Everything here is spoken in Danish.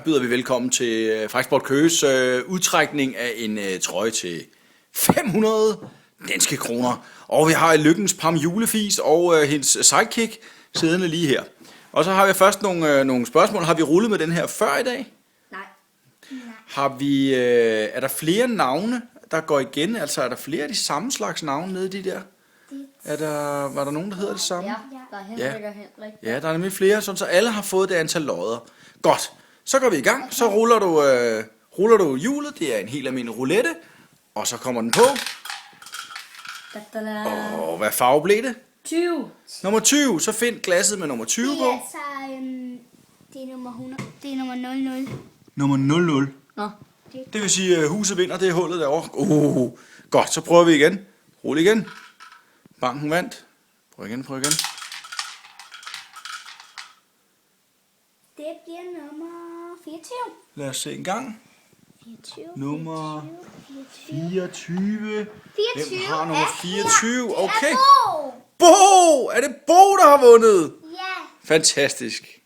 byder vi velkommen til Fræksport Køges udtrækning af en trøje til 500 danske kroner. Og vi har Lykkens Pam Julefis og hendes sidekick siddende lige her. Og så har vi først nogle spørgsmål. Har vi rullet med den her før i dag? Nej. Har vi, er der flere navne, der går igen? Altså er der flere af de samme slags navne nede i de der? Var der nogen, der hedder det samme? Ja, der er Henrik og Henrik. Ja, der er nemlig flere, sådan så alle har fået det antal lodder. Godt, så går vi i gang. Så ruller du hjulet. Det er en helt almindelig roulette. Og så kommer den på. Og hvad farve blev det? 20. Nummer 20. Så find glasset med nummer 20 på. Det er nummer 100. Det er nummer 00. Nummer 00. Nå. Det vil sige, at huset vinder, det er hullet derovre. Godt, så prøver vi igen. Rul igen. Banken vandt. Prøv igen. Det bliver nummer 24. Lad os se en gang. 24. Nummer 24. 24. 24. Hvem har nummer 24? Det Okay. er Bo. Bo! Er det Bo, der har vundet? Ja. Fantastisk.